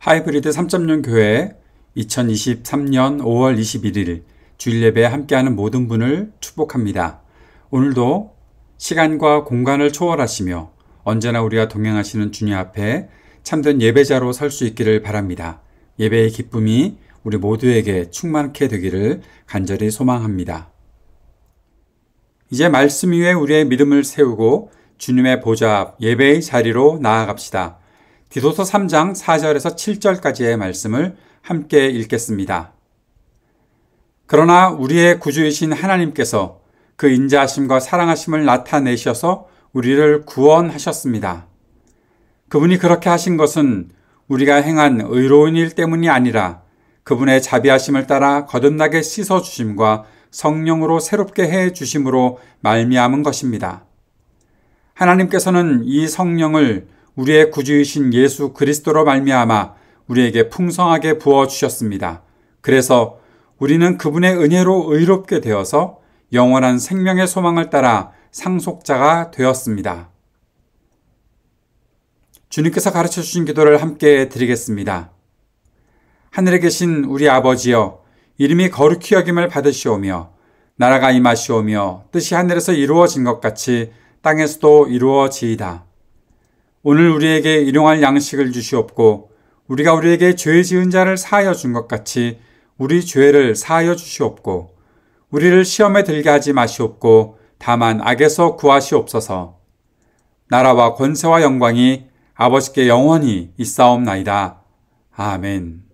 하이브리드 3.0 교회 2023년 5월 21일 주일 예배에 함께하는 모든 분을 축복합니다. 오늘도 시간과 공간을 초월하시며 언제나 우리와 동행하시는 주님 앞에 참된 예배자로 설 수 있기를 바랍니다. 예배의 기쁨이 우리 모두에게 충만케 되기를 간절히 소망합니다. 이제 말씀 위에 우리의 믿음을 세우고 주님의 보좌 앞 예배의 자리로 나아갑시다. 디도서 3장 4절에서 7절까지의 말씀을 함께 읽겠습니다. 그러나 우리의 구주이신 하나님께서 그 인자하심과 사랑하심을 나타내셔서 우리를 구원하셨습니다. 그분이 그렇게 하신 것은 우리가 행한 의로운 일 때문이 아니라 그분의 자비하심을 따라 거듭나게 씻어주심과 성령으로 새롭게 해주심으로 말미암은 것입니다. 하나님께서는 이 성령을 우리의 구주이신 예수 그리스도로 말미암아 우리에게 풍성하게 부어주셨습니다. 그래서 우리는 그분의 은혜로 의롭게 되어서 영원한 생명의 소망을 따라 상속자가 되었습니다. 주님께서 가르쳐 주신 기도를 함께 드리겠습니다. 하늘에 계신 우리 아버지여, 이름이 거룩히 여김을 받으시오며 나라가 임하시오며 뜻이 하늘에서 이루어진 것 같이 땅에서도 이루어지이다. 오늘 우리에게 일용할 양식을 주시옵고 우리가 우리에게 죄 지은 자를 사하여 준 것 같이 우리 죄를 사하여 주시옵고 우리를 시험에 들게 하지 마시옵고 다만 악에서 구하시옵소서. 나라와 권세와 영광이 아버지께 영원히 있사옵나이다. 아멘.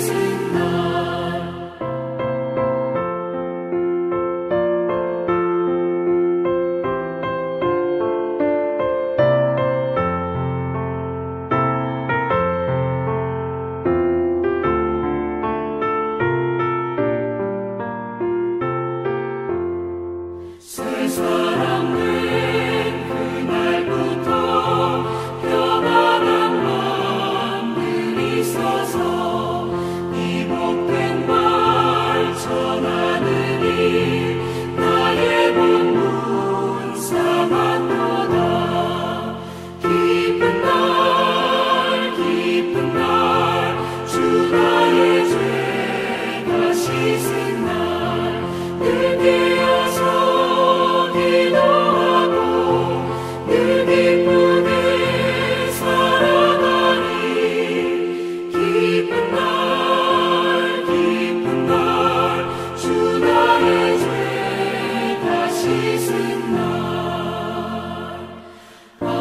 씻은 날 새 사람 된 그날부터 편안한 마음들이 있어서 이 복된 말 전하느니 나의 본분 삼았도다. 기쁜 날 주 나의 죄가 씻은 날 늘 깨어서 기도하고 늘 기쁘게 살아가리. 기쁜 날 주 나의 죄가 씻은 날. 아멘.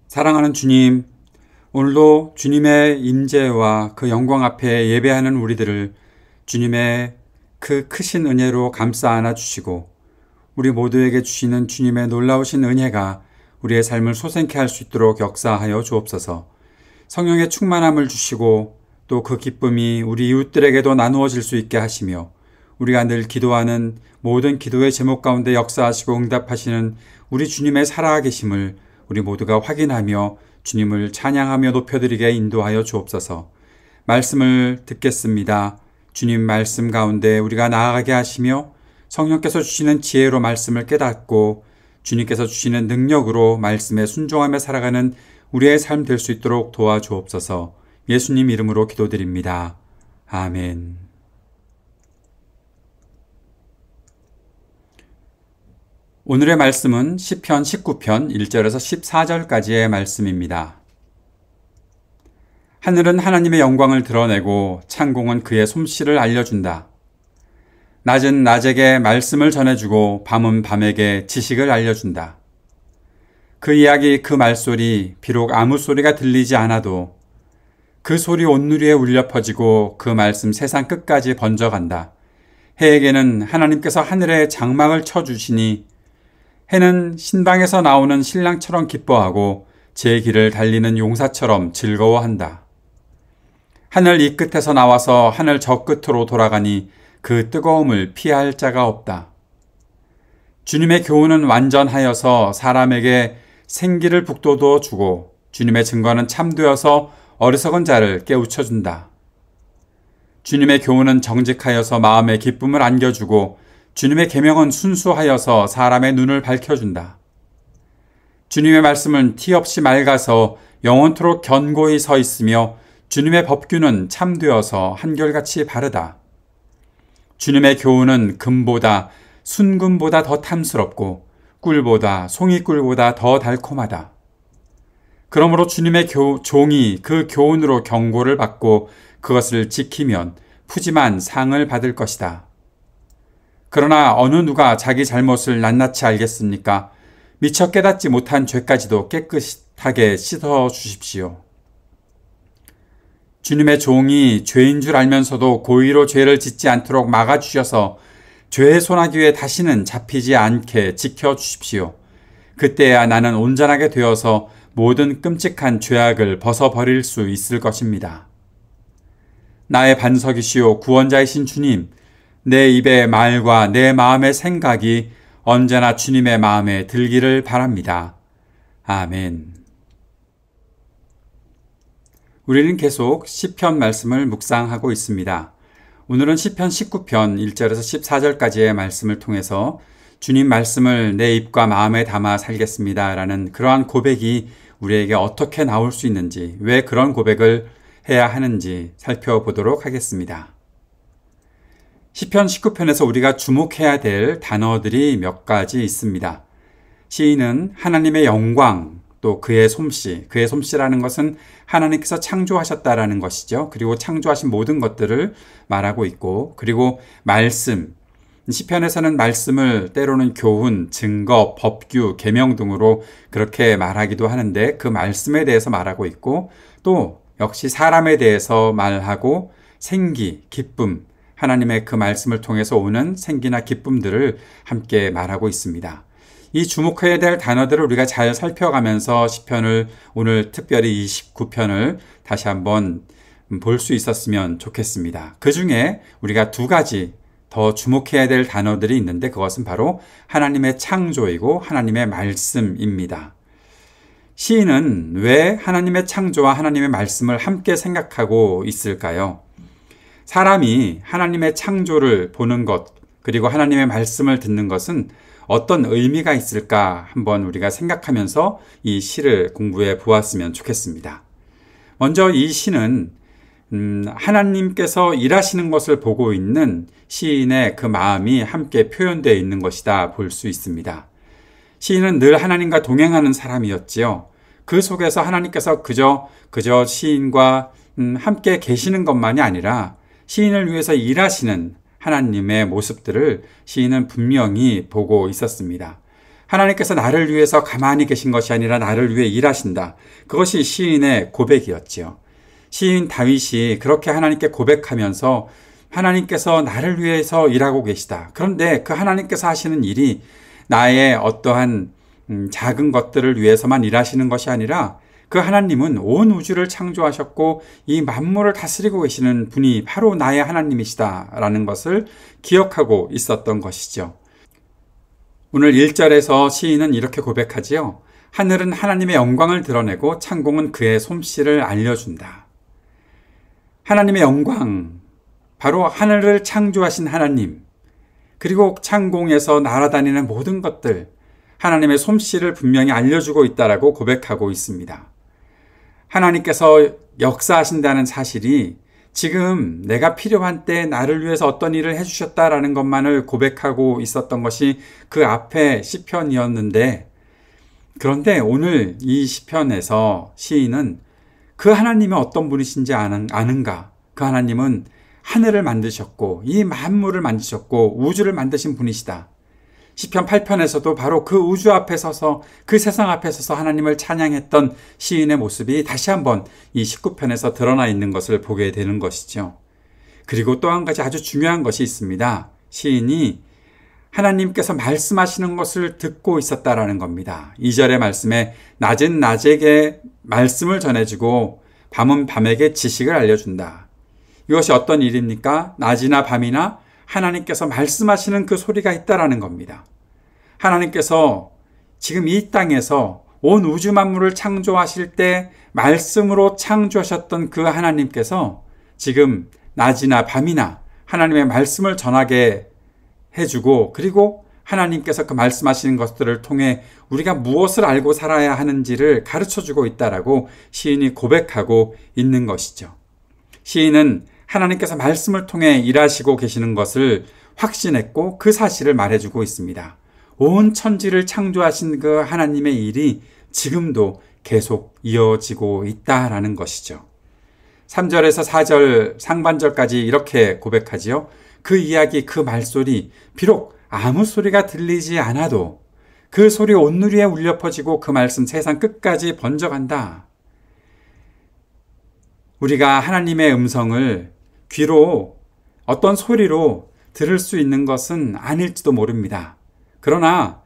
사랑하는 주님, 오늘도 주님의 임재와 그 영광 앞에 예배하는 우리들을 주님의 그 크신 은혜로 감싸 안아 주시고 우리 모두에게 주시는 주님의 놀라우신 은혜가 우리의 삶을 소생케 할 수 있도록 역사하여 주옵소서. 성령의 충만함을 주시고 또 그 기쁨이 우리 이웃들에게도 나누어질 수 있게 하시며 우리가 늘 기도하는 모든 기도의 제목 가운데 역사하시고 응답하시는 우리 주님의 살아계심을 우리 모두가 확인하며 주님을 찬양하며 높여드리게 인도하여 주옵소서. 말씀을 듣겠습니다. 주님 말씀 가운데 우리가 나아가게 하시며 성령께서 주시는 지혜로 말씀을 깨닫고 주님께서 주시는 능력으로 말씀에 순종하며 살아가는 우리의 삶 될 수 있도록 도와주옵소서. 예수님 이름으로 기도드립니다. 아멘. 오늘의 말씀은 시편 19편 1절에서 14절까지의 말씀입니다. 하늘은 하나님의 영광을 드러내고 창공은 그의 솜씨를 알려준다. 낮은 낮에게 말씀을 전해주고 밤은 밤에게 지식을 알려준다. 그 이야기, 그 말소리, 비록 아무 소리가 들리지 않아도 그 소리 온누리에 울려 퍼지고 그 말씀 세상 끝까지 번져간다. 해에게는 하나님께서 하늘에 장막을 쳐주시니 해는 신방에서 나오는 신랑처럼 기뻐하고 제 길을 달리는 용사처럼 즐거워한다. 하늘 이 끝에서 나와서 하늘 저 끝으로 돌아가니 그 뜨거움을 피할 자가 없다. 주님의 교훈은 완전하여서 사람에게 생기를 북돋워 주고 주님의 증거는 참되어서 어리석은 자를 깨우쳐준다. 주님의 교훈은 정직하여서 마음의 기쁨을 안겨주고 주님의 계명은 순수하여서 사람의 눈을 밝혀준다. 주님의 말씀은 티 없이 맑아서 영원토록 견고히 서 있으며 주님의 법규는 참되어서 한결같이 바르다. 주님의 교훈은 금보다 순금보다 더 탐스럽고 꿀보다 송이꿀보다 더 달콤하다. 그러므로 주님의 종이 그 교훈으로 경고를 받고 그것을 지키면 푸짐한 상을 받을 것이다. 그러나 어느 누가 자기 잘못을 낱낱이 알겠습니까? 미처 깨닫지 못한 죄까지도 깨끗하게 씻어 주십시오. 주님의 종이 죄인 줄 알면서도 고의로 죄를 짓지 않도록 막아주셔서 죄의 소나기에 다시는 잡히지 않게 지켜주십시오. 그때야 나는 온전하게 되어서 모든 끔찍한 죄악을 벗어버릴 수 있을 것입니다. 나의 반석이시오 구원자이신 주님, 내 입의 말과 내 마음의 생각이 언제나 주님의 마음에 들기를 바랍니다. 아멘. 우리는 계속 시편 말씀을 묵상하고 있습니다. 오늘은 시편 19편 1절에서 14절까지의 말씀을 통해서 주님 말씀을 내 입과 마음에 담아 살겠습니다 라는 그러한 고백이 우리에게 어떻게 나올 수 있는지, 왜 그런 고백을 해야 하는지 살펴보도록 하겠습니다. 시편 19편에서 우리가 주목해야 될 단어들이 몇 가지 있습니다. 시인은 하나님의 영광, 또 그의 솜씨, 그의 솜씨라는 것은 하나님께서 창조하셨다라는 것이죠. 그리고 창조하신 모든 것들을 말하고 있고, 그리고 말씀, 시편에서는 말씀을 때로는 교훈, 증거, 법규, 계명 등으로 그렇게 말하기도 하는데 그 말씀에 대해서 말하고 있고, 또 역시 사람에 대해서 말하고 생기, 기쁨, 하나님의 그 말씀을 통해서 오는 생기나 기쁨들을 함께 말하고 있습니다. 이 주목해야 될 단어들을 우리가 잘 살펴가면서 시편을, 오늘 특별히 이 19편을 다시 한번 볼 수 있었으면 좋겠습니다. 그 중에 우리가 두 가지 더 주목해야 될 단어들이 있는데 그것은 바로 하나님의 창조이고 하나님의 말씀입니다. 시인은 왜 하나님의 창조와 하나님의 말씀을 함께 생각하고 있을까요? 사람이 하나님의 창조를 보는 것, 그리고 하나님의 말씀을 듣는 것은 어떤 의미가 있을까 한번 우리가 생각하면서 이 시를 공부해 보았으면 좋겠습니다. 먼저 이 시는 하나님께서 일하시는 것을 보고 있는 시인의 그 마음이 함께 표현되어 있는 것이다 볼 수 있습니다. 시인은 늘 하나님과 동행하는 사람이었지요. 그 속에서 하나님께서 그저 시인과 함께 계시는 것만이 아니라 시인을 위해서 일하시는 하나님의 모습들을 시인은 분명히 보고 있었습니다. 하나님께서 나를 위해서 가만히 계신 것이 아니라 나를 위해 일하신다. 그것이 시인의 고백이었지요. 시인 다윗이 그렇게 하나님께 고백하면서 하나님께서 나를 위해서 일하고 계시다. 그런데 그 하나님께서 하시는 일이 나의 어떠한 작은 것들을 위해서만 일하시는 것이 아니라 그 하나님은 온 우주를 창조하셨고 이 만물을 다스리고 계시는 분이 바로 나의 하나님이시다라는 것을 기억하고 있었던 것이죠. 오늘 1절에서 시인은 이렇게 고백하지요. 하늘은 하나님의 영광을 드러내고 창공은 그의 솜씨를 알려준다. 하나님의 영광, 바로 하늘을 창조하신 하나님, 그리고 창공에서 날아다니는 모든 것들, 하나님의 솜씨를 분명히 알려주고 있다라고 고백하고 있습니다. 하나님께서 역사하신다는 사실이 지금 내가 필요한 때 나를 위해서 어떤 일을 해주셨다라는 것만을 고백하고 있었던 것이 그 앞에 시편이었는데, 그런데 오늘 이 시편에서 시인은 그 하나님이 어떤 분이신지 아는가? 그 하나님은 하늘을 만드셨고 이 만물을 만드셨고 우주를 만드신 분이시다. 시편 8편에서도 바로 그 우주 앞에 서서 그 세상 앞에 서서 하나님을 찬양했던 시인의 모습이 다시 한번 이 19편에서 드러나 있는 것을 보게 되는 것이죠. 그리고 또 한 가지 아주 중요한 것이 있습니다. 시인이 하나님께서 말씀하시는 것을 듣고 있었다라는 겁니다. 2절의 말씀에 낮은 낮에게 말씀을 전해주고 밤은 밤에게 지식을 알려준다. 이것이 어떤 일입니까? 낮이나 밤이나 하나님께서 말씀하시는 그 소리가 있다라는 겁니다. 하나님께서 지금 이 땅에서 온 우주 만물을 창조하실 때 말씀으로 창조하셨던 그 하나님께서 지금 낮이나 밤이나 하나님의 말씀을 전하게 해주고, 그리고 하나님께서 그 말씀하시는 것들을 통해 우리가 무엇을 알고 살아야 하는지를 가르쳐주고 있다라고 시인이 고백하고 있는 것이죠. 시인은 하나님께서 말씀을 통해 일하시고 계시는 것을 확신했고 그 사실을 말해주고 있습니다. 온 천지를 창조하신 그 하나님의 일이 지금도 계속 이어지고 있다라는 것이죠. 3절에서 4절 상반절까지 이렇게 고백하지요. 그 이야기, 그 말소리, 비록 아무 소리가 들리지 않아도 그 소리 온누리에 울려 퍼지고 그 말씀 세상 끝까지 번져간다. 우리가 하나님의 음성을 귀로 어떤 소리로 들을 수 있는 것은 아닐지도 모릅니다. 그러나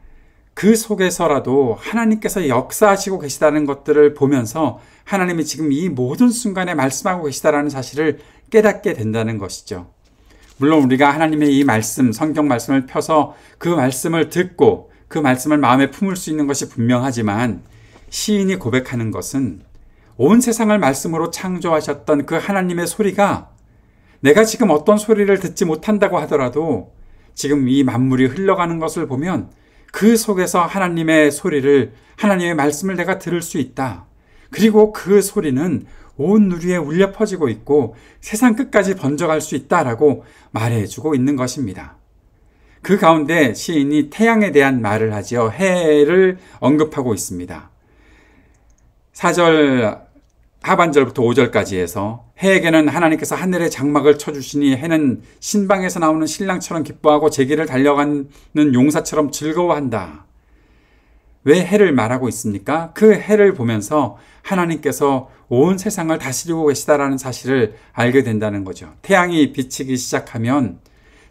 그 속에서라도 하나님께서 역사하시고 계시다는 것들을 보면서 하나님이 지금 이 모든 순간에 말씀하고 계시다는 사실을 깨닫게 된다는 것이죠. 물론 우리가 하나님의 이 말씀, 성경 말씀을 펴서 그 말씀을 듣고 그 말씀을 마음에 품을 수 있는 것이 분명하지만 시인이 고백하는 것은 온 세상을 말씀으로 창조하셨던 그 하나님의 소리가 내가 지금 어떤 소리를 듣지 못한다고 하더라도 지금 이 만물이 흘러가는 것을 보면 그 속에서 하나님의 소리를, 하나님의 말씀을 내가 들을 수 있다. 그리고 그 소리는 온 누리에 울려 퍼지고 있고 세상 끝까지 번져갈 수 있다라고 말해주고 있는 것입니다. 그 가운데 시인이 태양에 대한 말을 하지요. 해를 언급하고 있습니다. 4절 하반절부터 5절까지 해서 해에게는 하나님께서 하늘의 장막을 쳐주시니 해는 신방에서 나오는 신랑처럼 기뻐하고 제길을 달려가는 용사처럼 즐거워한다. 왜 해를 말하고 있습니까? 그 해를 보면서 하나님께서 온 세상을 다스리고 계시다라는 사실을 알게 된다는 거죠. 태양이 비치기 시작하면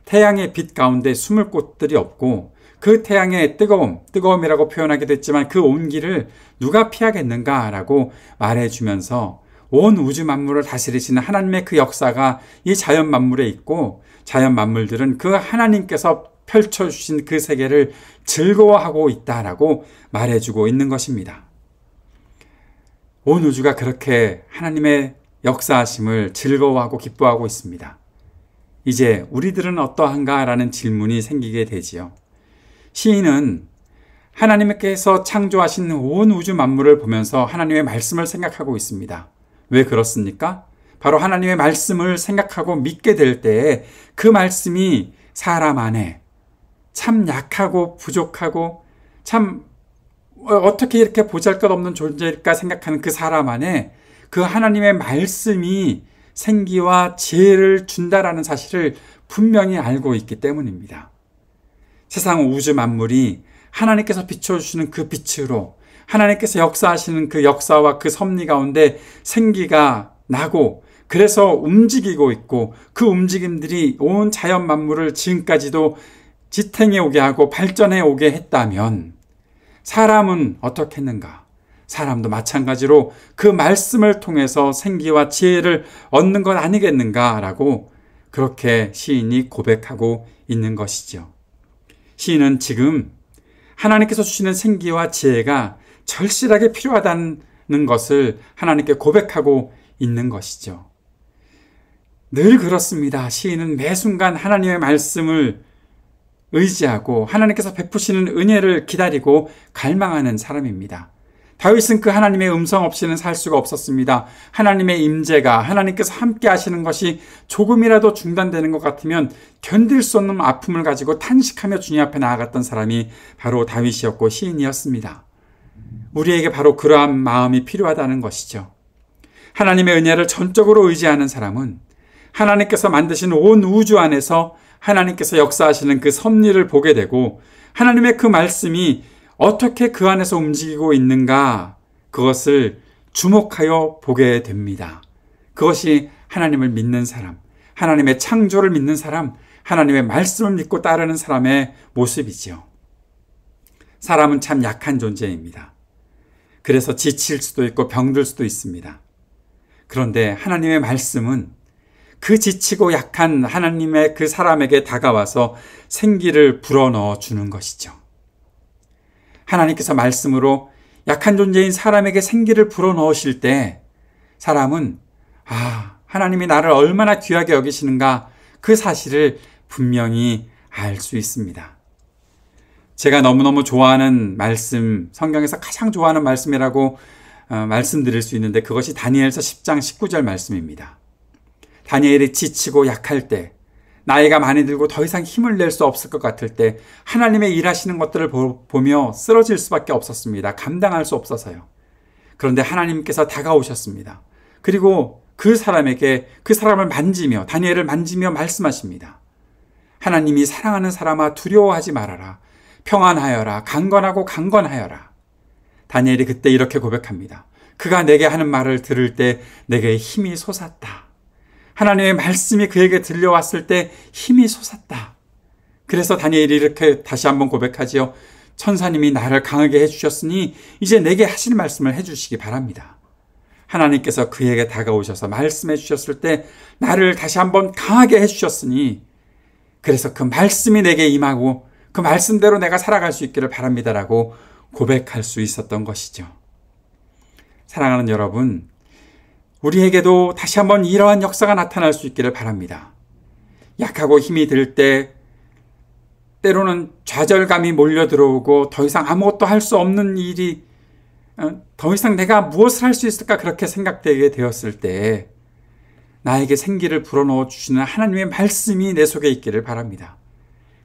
태양의 빛 가운데 숨을 곳들이 없고 그 태양의 뜨거움이라고 표현하기도 했지만 그 온기를 누가 피하겠는가라고 말해주면서 온 우주 만물을 다스리시는 하나님의 그 역사가 이 자연 만물에 있고 자연 만물들은 그 하나님께서 펼쳐주신 그 세계를 즐거워하고 있다라고 말해주고 있는 것입니다. 온 우주가 그렇게 하나님의 역사하심을 즐거워하고 기뻐하고 있습니다. 이제 우리들은 어떠한가라는 질문이 생기게 되지요. 시인은 하나님께서 창조하신 온 우주 만물을 보면서 하나님의 말씀을 생각하고 있습니다. 왜 그렇습니까? 바로 하나님의 말씀을 생각하고 믿게 될 때에 그 말씀이 사람 안에 참 약하고 부족하고 참 어떻게 이렇게 보잘것없는 존재일까 생각하는 그 사람 안에 그 하나님의 말씀이 생기와 지혜를 준다라는 사실을 분명히 알고 있기 때문입니다. 세상 우주 만물이 하나님께서 비춰주시는 그 빛으로 하나님께서 역사하시는 그 역사와 그 섭리 가운데 생기가 나고 그래서 움직이고 있고 그 움직임들이 온 자연 만물을 지금까지도 지탱해 오게 하고 발전해 오게 했다면 사람은 어떻게 했는가? 사람도 마찬가지로 그 말씀을 통해서 생기와 지혜를 얻는 것 아니겠는가라고 그렇게 시인이 고백하고 있는 것이죠. 시인은 지금 하나님께서 주시는 생기와 지혜가 절실하게 필요하다는 것을 하나님께 고백하고 있는 것이죠. 늘 그렇습니다. 시인은 매 순간 하나님의 말씀을 의지하고 하나님께서 베푸시는 은혜를 기다리고 갈망하는 사람입니다. 다윗은 그 하나님의 음성 없이는 살 수가 없었습니다. 하나님의 임재가 하나님께서 함께 하시는 것이 조금이라도 중단되는 것 같으면 견딜 수 없는 아픔을 가지고 탄식하며 주님 앞에 나아갔던 사람이 바로 다윗이었고 시인이었습니다. 우리에게 바로 그러한 마음이 필요하다는 것이죠. 하나님의 은혜를 전적으로 의지하는 사람은 하나님께서 만드신 온 우주 안에서 하나님께서 역사하시는 그 섭리를 보게 되고 하나님의 그 말씀이 어떻게 그 안에서 움직이고 있는가 그것을 주목하여 보게 됩니다. 그것이 하나님을 믿는 사람, 하나님의 창조를 믿는 사람, 하나님의 말씀을 믿고 따르는 사람의 모습이지요. 사람은 참 약한 존재입니다. 그래서 지칠 수도 있고 병들 수도 있습니다. 그런데 하나님의 말씀은 그 지치고 약한 하나님의 그 사람에게 다가와서 생기를 불어넣어 주는 것이죠. 하나님께서 말씀으로 약한 존재인 사람에게 생기를 불어넣으실 때 사람은 하나님이 나를 얼마나 귀하게 여기시는가 그 사실을 분명히 알 수 있습니다. 제가 너무너무 좋아하는 말씀, 성경에서 가장 좋아하는 말씀이라고 말씀드릴 수 있는데 그것이 다니엘서 10장 19절 말씀입니다. 다니엘이 지치고 약할 때, 나이가 많이 들고 더 이상 힘을 낼 수 없을 것 같을 때 하나님의 일하시는 것들을 보며 쓰러질 수밖에 없었습니다. 감당할 수 없어서요. 그런데 하나님께서 다가오셨습니다. 그리고 그 사람을 만지며, 다니엘을 만지며 말씀하십니다. 하나님이 사랑하는 사람아 두려워하지 말아라. 평안하여라. 강건하고 강건하여라. 다니엘이 그때 이렇게 고백합니다. 그가 내게 하는 말을 들을 때 내게 힘이 솟았다. 하나님의 말씀이 그에게 들려왔을 때 힘이 솟았다. 그래서 다니엘이 이렇게 다시 한번 고백하지요. 천사님이 나를 강하게 해주셨으니 이제 내게 하실 말씀을 해주시기 바랍니다. 하나님께서 그에게 다가오셔서 말씀해 주셨을 때 나를 다시 한번 강하게 해주셨으니 그래서 그 말씀이 내게 임하고 그 말씀대로 내가 살아갈 수 있기를 바랍니다라고 고백할 수 있었던 것이죠. 사랑하는 여러분, 우리에게도 다시 한번 이러한 역사가 나타날 수 있기를 바랍니다. 약하고 힘이 들 때 때로는 좌절감이 몰려 들어오고 더 이상 아무것도 할 수 없는 일이 더 이상 내가 무엇을 할 수 있을까 그렇게 생각되게 되었을 때 나에게 생기를 불어넣어 주시는 하나님의 말씀이 내 속에 있기를 바랍니다.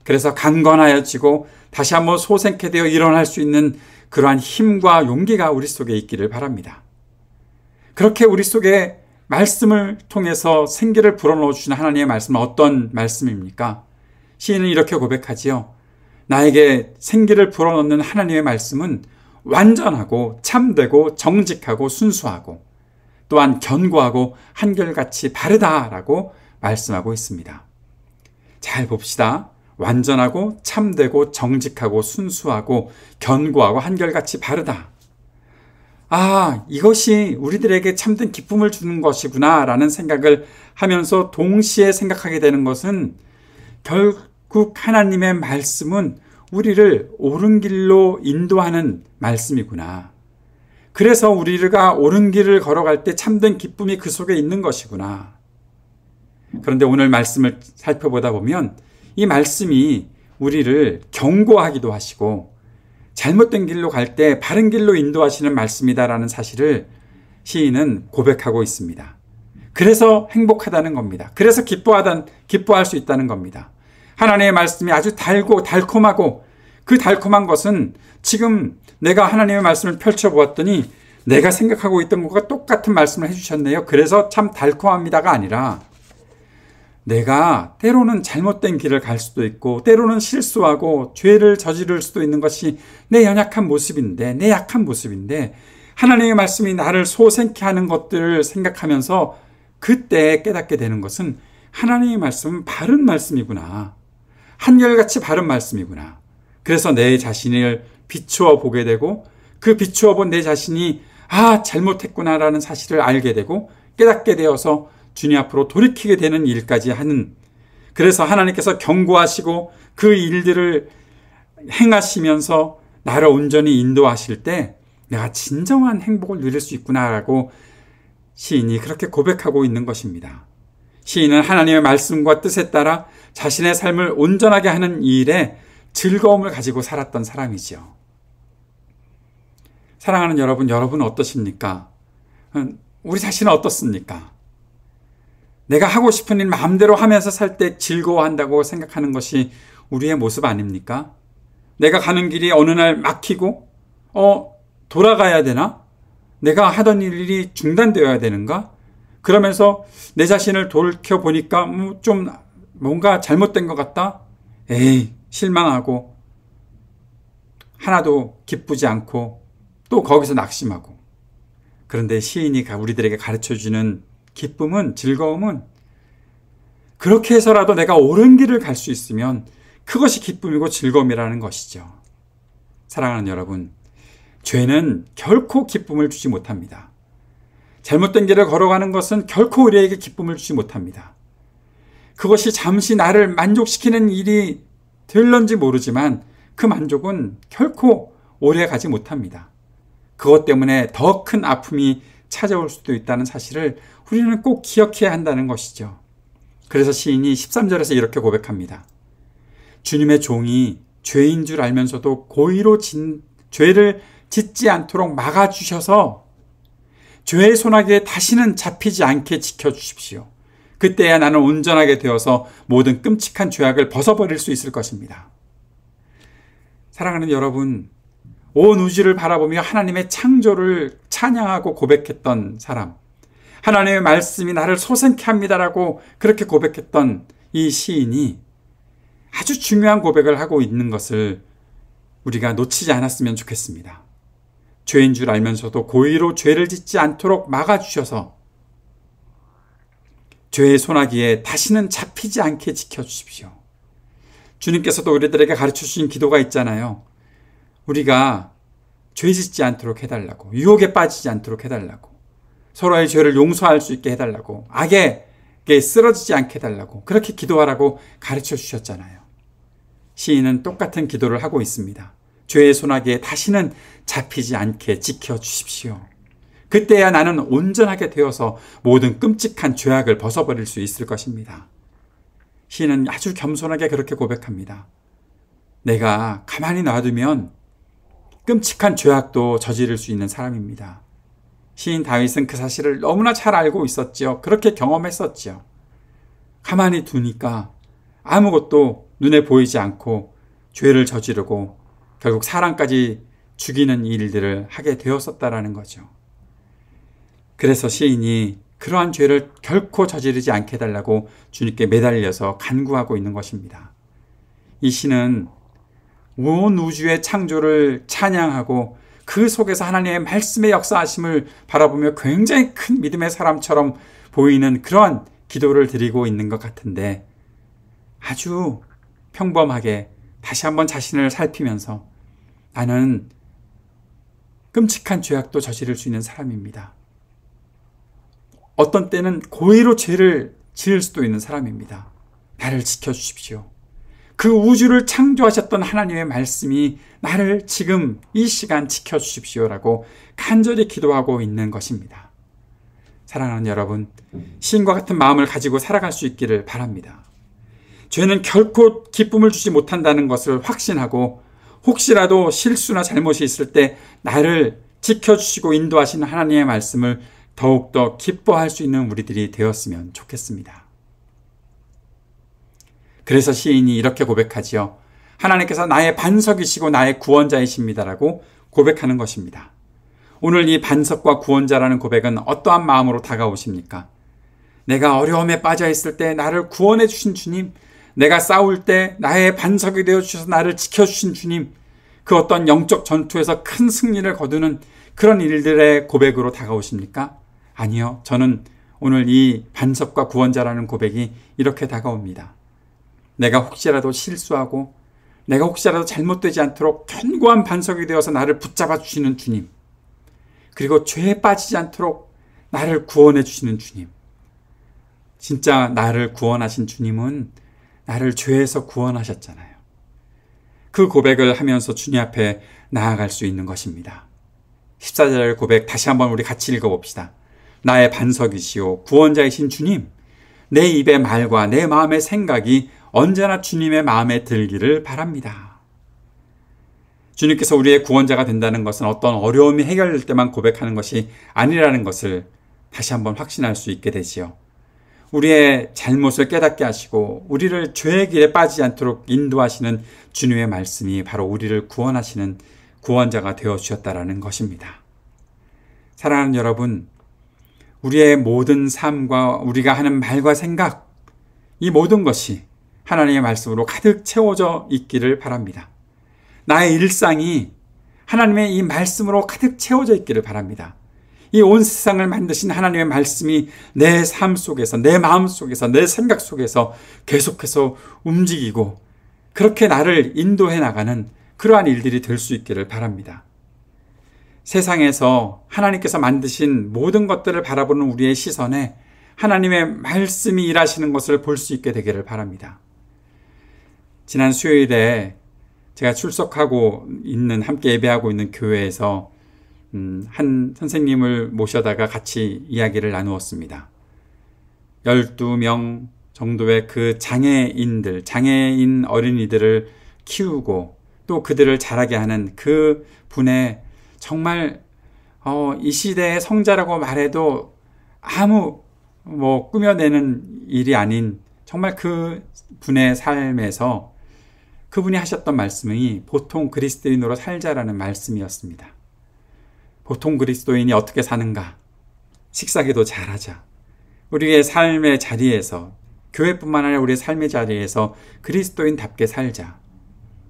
그래서 강건하여지고 다시 한번 소생케 되어 일어날 수 있는 그러한 힘과 용기가 우리 속에 있기를 바랍니다. 그렇게 우리 속에 말씀을 통해서 생기를 불어넣어 주시는 하나님의 말씀은 어떤 말씀입니까? 시인은 이렇게 고백하지요. 나에게 생기를 불어넣는 하나님의 말씀은 완전하고 참되고 정직하고 순수하고 또한 견고하고 한결같이 바르다라고 말씀하고 있습니다. 잘 봅시다. 완전하고 참되고 정직하고 순수하고 견고하고 한결같이 바르다. 이것이 우리들에게 참된 기쁨을 주는 것이구나 라는 생각을 하면서 동시에 생각하게 되는 것은 결국 하나님의 말씀은 우리를 옳은 길로 인도하는 말씀이구나. 그래서 우리가 옳은 길을 걸어갈 때 참된 기쁨이 그 속에 있는 것이구나. 그런데 오늘 말씀을 살펴보다 보면 이 말씀이 우리를 경고하기도 하시고 잘못된 길로 갈 때 바른 길로 인도하시는 말씀이다라는 사실을 시인은 고백하고 있습니다. 그래서 행복하다는 겁니다. 그래서 기뻐할 수 있다는 겁니다. 하나님의 말씀이 아주 달고 달콤하고 그 달콤한 것은 지금 내가 하나님의 말씀을 펼쳐보았더니 내가 생각하고 있던 것과 똑같은 말씀을 해주셨네요. 그래서 참 달콤합니다가 아니라 내가 때로는 잘못된 길을 갈 수도 있고 때로는 실수하고 죄를 저지를 수도 있는 것이 내 연약한 모습인데 내 약한 모습인데 하나님의 말씀이 나를 소생케 하는 것들을 생각하면서 그때 깨닫게 되는 것은 하나님의 말씀은 바른 말씀이구나. 한결같이 바른 말씀이구나. 그래서 내 자신을 비추어 보게 되고 그 비추어 본 내 자신이 잘못했구나라는 사실을 알게 되고 깨닫게 되어서 주님 앞으로 돌이키게 되는 일까지 하는, 그래서 하나님께서 경고하시고 그 일들을 행하시면서 나를 온전히 인도하실 때 내가 진정한 행복을 누릴 수 있구나라고 시인이 그렇게 고백하고 있는 것입니다. 시인은 하나님의 말씀과 뜻에 따라 자신의 삶을 온전하게 하는 일에 즐거움을 가지고 살았던 사람이지요. 사랑하는 여러분, 여러분은 어떠십니까? 우리 자신은 어떻습니까? 내가 하고 싶은 일 마음대로 하면서 살 때 즐거워한다고 생각하는 것이 우리의 모습 아닙니까? 내가 가는 길이 어느 날 막히고 돌아가야 되나? 내가 하던 일이 중단되어야 되는가? 그러면서 내 자신을 돌이켜보니까 좀 뭔가 잘못된 것 같다? 실망하고 하나도 기쁘지 않고 또 거기서 낙심하고. 그런데 시인이 우리들에게 가르쳐주는 기쁨은, 즐거움은 그렇게 해서라도 내가 옳은 길을 갈 수 있으면 그것이 기쁨이고 즐거움이라는 것이죠. 사랑하는 여러분, 죄는 결코 기쁨을 주지 못합니다. 잘못된 길을 걸어가는 것은 결코 우리에게 기쁨을 주지 못합니다. 그것이 잠시 나를 만족시키는 일이 될런지 모르지만 그 만족은 결코 오래 가지 못합니다. 그것 때문에 더 큰 아픔이 찾아올 수도 있다는 사실을 우리는 꼭 기억해야 한다는 것이죠. 그래서 시인이 13절에서 이렇게 고백합니다. 주님의 종이 죄인 줄 알면서도 고의로 죄를 짓지 않도록 막아주셔서 죄의 소나기에 다시는 잡히지 않게 지켜주십시오. 그때야 나는 온전하게 되어서 모든 끔찍한 죄악을 벗어버릴 수 있을 것입니다. 사랑하는 여러분, 온 우주를 바라보며 하나님의 창조를 찬양하고 고백했던 사람, 하나님의 말씀이 나를 소생케 합니다라고 그렇게 고백했던 이 시인이 아주 중요한 고백을 하고 있는 것을 우리가 놓치지 않았으면 좋겠습니다. 죄인 줄 알면서도 고의로 죄를 짓지 않도록 막아주셔서 죄의 소나기에 다시는 잡히지 않게 지켜주십시오. 주님께서도 우리들에게 가르쳐 주신 기도가 있잖아요. 우리가 죄 짓지 않도록 해달라고, 유혹에 빠지지 않도록 해달라고, 서로의 죄를 용서할 수 있게 해달라고, 악에게 쓰러지지 않게 해달라고 그렇게 기도하라고 가르쳐 주셨잖아요. 시인은 똑같은 기도를 하고 있습니다. 죄의 소나기에 다시는 잡히지 않게 지켜주십시오. 그때야 나는 온전하게 되어서 모든 끔찍한 죄악을 벗어버릴 수 있을 것입니다. 시인은 아주 겸손하게 그렇게 고백합니다. 내가 가만히 놔두면 끔찍한 죄악도 저지를 수 있는 사람입니다. 시인 다윗은 그 사실을 너무나 잘 알고 있었지요. 그렇게 경험했었지요. 가만히 두니까 아무것도 눈에 보이지 않고 죄를 저지르고 결국 사람까지 죽이는 일들을 하게 되었었다라는 거죠. 그래서 시인이 그러한 죄를 결코 저지르지 않게 해달라고 주님께 매달려서 간구하고 있는 것입니다. 이 시는 온 우주의 창조를 찬양하고 그 속에서 하나님의 말씀의 역사하심을 바라보며 굉장히 큰 믿음의 사람처럼 보이는 그러한 기도를 드리고 있는 것 같은데 아주 평범하게 다시 한번 자신을 살피면서 나는 끔찍한 죄악도 저지를 수 있는 사람입니다. 어떤 때는 고의로 죄를 지을 수도 있는 사람입니다. 나를 지켜주십시오. 그 우주를 창조하셨던 하나님의 말씀이 나를 지금 이 시간 지켜주십시오라고 간절히 기도하고 있는 것입니다. 사랑하는 여러분, 시인과 같은 마음을 가지고 살아갈 수 있기를 바랍니다. 죄는 결코 기쁨을 주지 못한다는 것을 확신하고 혹시라도 실수나 잘못이 있을 때 나를 지켜주시고 인도하시는 하나님의 말씀을 더욱더 기뻐할 수 있는 우리들이 되었으면 좋겠습니다. 그래서 시인이 이렇게 고백하지요. 하나님께서 나의 반석이시고 나의 구원자이십니다라고 고백하는 것입니다. 오늘 이 반석과 구원자라는 고백은 어떠한 마음으로 다가오십니까? 내가 어려움에 빠져 있을 때 나를 구원해 주신 주님, 내가 싸울 때 나의 반석이 되어 주셔서 나를 지켜주신 주님, 그 어떤 영적 전투에서 큰 승리를 거두는 그런 일들의 고백으로 다가오십니까? 아니요. 저는 오늘 이 반석과 구원자라는 고백이 이렇게 다가옵니다. 내가 혹시라도 실수하고 내가 혹시라도 잘못되지 않도록 견고한 반석이 되어서 나를 붙잡아 주시는 주님, 그리고 죄에 빠지지 않도록 나를 구원해 주시는 주님, 진짜 나를 구원하신 주님은 나를 죄에서 구원하셨잖아요. 그 고백을 하면서 주님 앞에 나아갈 수 있는 것입니다. 14절 고백 다시 한번 우리 같이 읽어봅시다. 나의 반석이시오 구원자이신 주님, 내 입의 말과 내 마음의 생각이 언제나 주님의 마음에 들기를 바랍니다. 주님께서 우리의 구원자가 된다는 것은 어떤 어려움이 해결될 때만 고백하는 것이 아니라는 것을 다시 한번 확신할 수 있게 되지요. 우리의 잘못을 깨닫게 하시고 우리를 죄의 길에 빠지지 않도록 인도하시는 주님의 말씀이 바로 우리를 구원하시는 구원자가 되어주셨다라는 것입니다. 사랑하는 여러분, 우리의 모든 삶과 우리가 하는 말과 생각, 이 모든 것이 하나님의 말씀으로 가득 채워져 있기를 바랍니다. 나의 일상이 하나님의 이 말씀으로 가득 채워져 있기를 바랍니다. 이 온 세상을 만드신 하나님의 말씀이 내 삶 속에서, 내 마음 속에서, 내 생각 속에서 계속해서 움직이고 그렇게 나를 인도해 나가는 그러한 일들이 될 수 있기를 바랍니다. 세상에서 하나님께서 만드신 모든 것들을 바라보는 우리의 시선에 하나님의 말씀이 일하시는 것을 볼 수 있게 되기를 바랍니다. 지난 수요일에 제가 출석하고 있는, 함께 예배하고 있는 교회에서 한 선생님을 모셔다가 같이 이야기를 나누었습니다. 12명 정도의 그 장애인 어린이들을 키우고 또 그들을 자라게 하는 그 분의 정말 이 시대의 성자라고 말해도 아무 꾸며내는 일이 아닌 정말 그 분의 삶에서 그분이 하셨던 말씀이 보통 그리스도인으로 살자라는 말씀이었습니다. 보통 그리스도인이 어떻게 사는가? 식사기도 잘하자. 우리의 삶의 자리에서, 교회뿐만 아니라 우리의 삶의 자리에서 그리스도인답게 살자.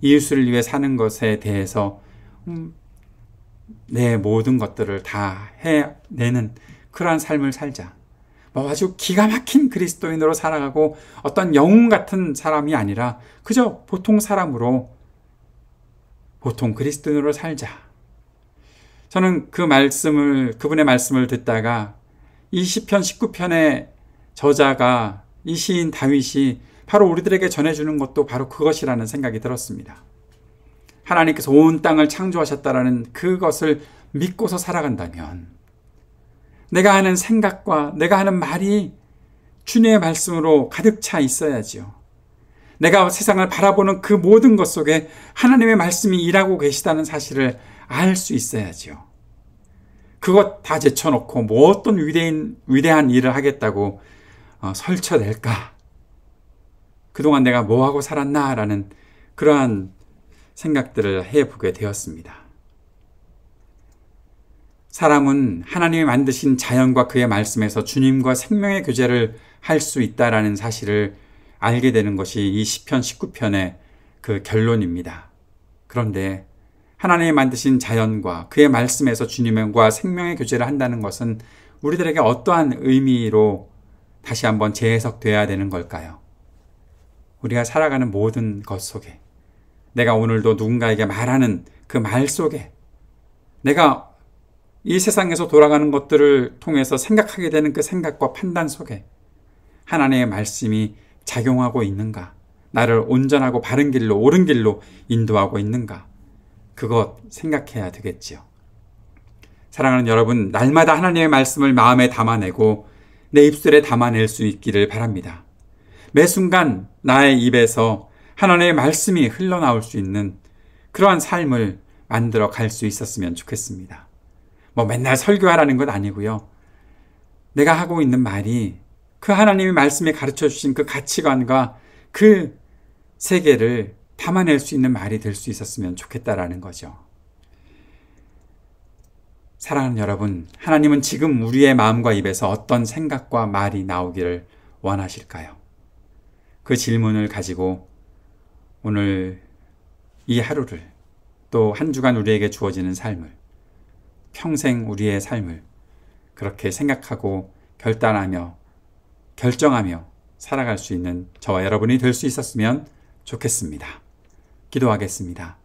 이웃을 위해 사는 것에 대해서 내 모든 것들을 다 해내는 그러한 삶을 살자. 아주 기가 막힌 그리스도인으로 살아가고 어떤 영웅 같은 사람이 아니라 그저 보통 사람으로, 보통 그리스도인으로 살자. 저는 그분의 말씀을 듣다가 이 시편 19편의 저자가, 이 시인 다윗이 바로 우리들에게 전해주는 것도 바로 그것이라는 생각이 들었습니다. 하나님께서 온 땅을 창조하셨다라는 그것을 믿고서 살아간다면 내가 하는 생각과 내가 하는 말이 주님의 말씀으로 가득 차 있어야지요. 내가 세상을 바라보는 그 모든 것 속에 하나님의 말씀이 일하고 계시다는 사실을 알 수 있어야지요. 그것 다 제쳐놓고 뭐 어떤 위대한 일을 하겠다고 설쳐낼까? 그동안 내가 뭐하고 살았나? 라는 그러한 생각들을 해보게 되었습니다. 사람은 하나님이 만드신 자연과 그의 말씀에서 주님과 생명의 교제를 할 수 있다라는 사실을 알게 되는 것이 이 시편 19편의 그 결론입니다. 그런데 하나님이 만드신 자연과 그의 말씀에서 주님과 생명의 교제를 한다는 것은 우리들에게 어떠한 의미로 다시 한번 재해석되어야 되는 걸까요? 우리가 살아가는 모든 것 속에, 내가 오늘도 누군가에게 말하는 그 말 속에, 내가 이 세상에서 돌아가는 것들을 통해서 생각하게 되는 그 생각과 판단 속에 하나님의 말씀이 작용하고 있는가? 나를 온전하고 바른 길로, 옳은 길로 인도하고 있는가? 그것 생각해야 되겠지요. 사랑하는 여러분, 날마다 하나님의 말씀을 마음에 담아내고 내 입술에 담아낼 수 있기를 바랍니다. 매 순간 나의 입에서 하나님의 말씀이 흘러나올 수 있는 그러한 삶을 만들어 갈 수 있었으면 좋겠습니다. 맨날 설교하라는 것 아니고요. 내가 하고 있는 말이 그 하나님의 말씀에 가르쳐 주신 그 가치관과 그 세계를 담아낼 수 있는 말이 될 수 있었으면 좋겠다라는 거죠. 사랑하는 여러분, 하나님은 지금 우리의 마음과 입에서 어떤 생각과 말이 나오기를 원하실까요? 그 질문을 가지고 오늘 이 하루를, 또 한 주간 우리에게 주어지는 삶을, 평생 우리의 삶을 그렇게 생각하고 결정하며 살아갈 수 있는 저와 여러분이 될 수 있었으면 좋겠습니다. 기도하겠습니다.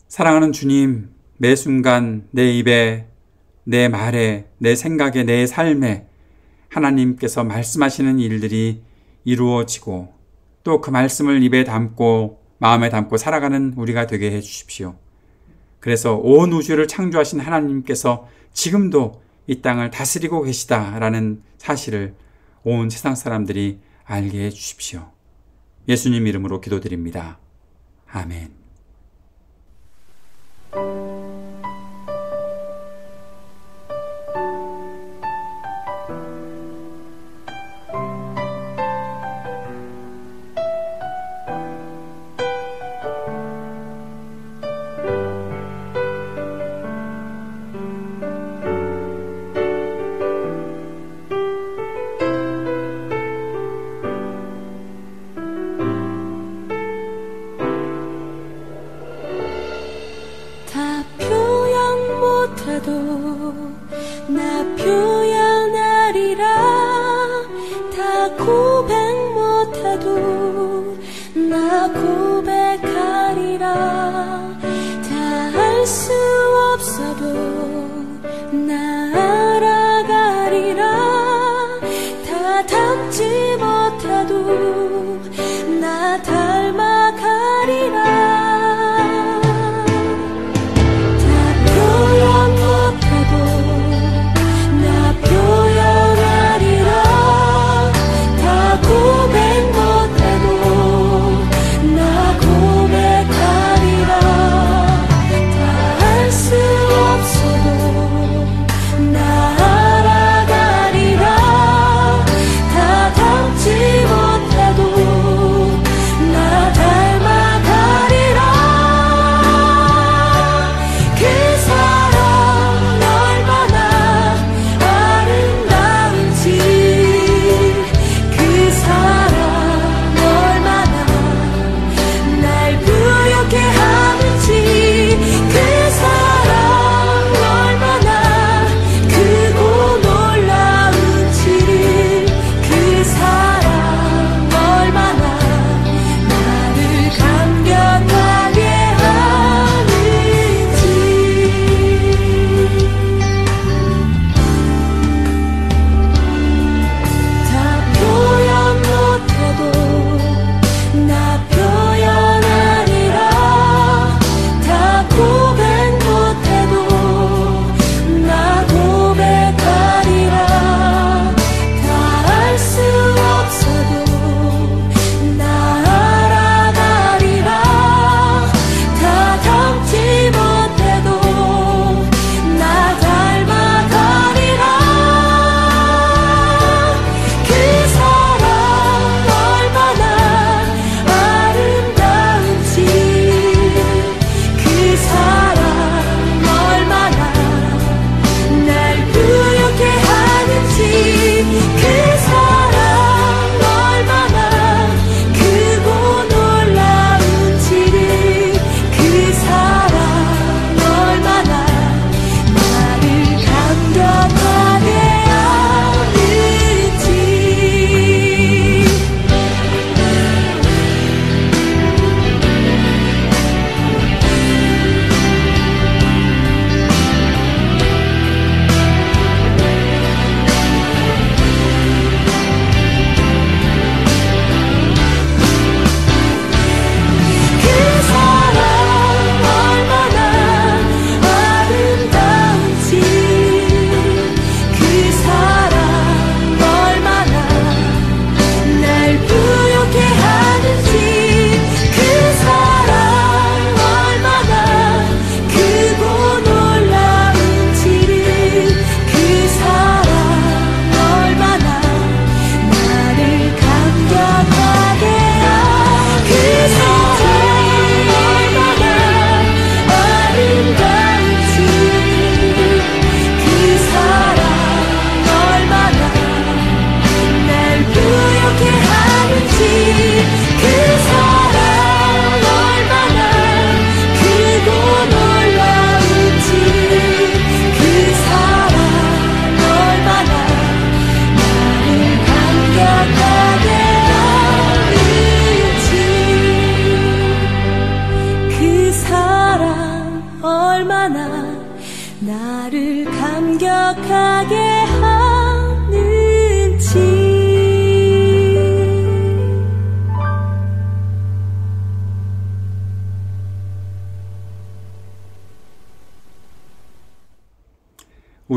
사랑하는 주님, 매 순간 내 입에, 내 말에, 내 생각에, 내 삶에 하나님께서 말씀하시는 일들이 이루어지고 또 그 말씀을 입에 담고 마음에 담고 살아가는 우리가 되게 해 주십시오. 그래서 온 우주를 창조하신 하나님께서 지금도 이 땅을 다스리고 계시다라는 사실을 온 세상 사람들이 알게 해 주십시오. 예수님 이름으로 기도드립니다. 아멘. 나 표현하리라. 다 고백 못해도 나 고백하리라. 다 할 수 없어도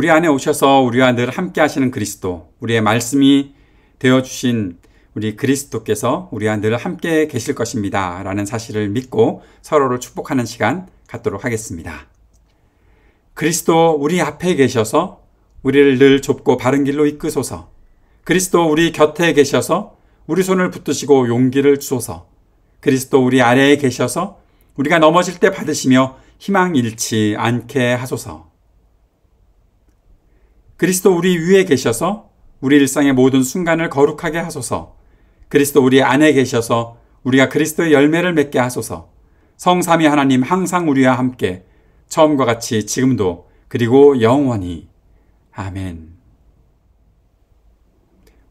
우리 안에 오셔서 우리와 늘 함께 하시는 그리스도, 우리의 말씀이 되어주신 우리 그리스도께서 우리와 늘 함께 계실 것입니다. 라는 사실을 믿고 서로를 축복하는 시간 갖도록 하겠습니다. 그리스도 우리 앞에 계셔서 우리를 늘 좁고 바른 길로 이끄소서. 그리스도 우리 곁에 계셔서 우리 손을 붙드시고 용기를 주소서. 그리스도 우리 아래에 계셔서 우리가 넘어질 때 받으시며 희망 잃지 않게 하소서. 그리스도 우리 위에 계셔서 우리 일상의 모든 순간을 거룩하게 하소서. 그리스도 우리 안에 계셔서 우리가 그리스도의 열매를 맺게 하소서. 성삼위 하나님 항상 우리와 함께 처음과 같이 지금도 그리고 영원히. 아멘.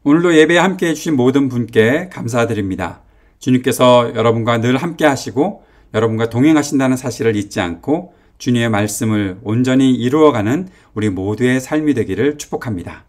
오늘도 예배에 함께 해주신 모든 분께 감사드립니다. 주님께서 여러분과 늘 함께 하시고 여러분과 동행하신다는 사실을 잊지 않고 주님의 말씀을 온전히 이루어가는 우리 모두의 삶이 되기를 축복합니다.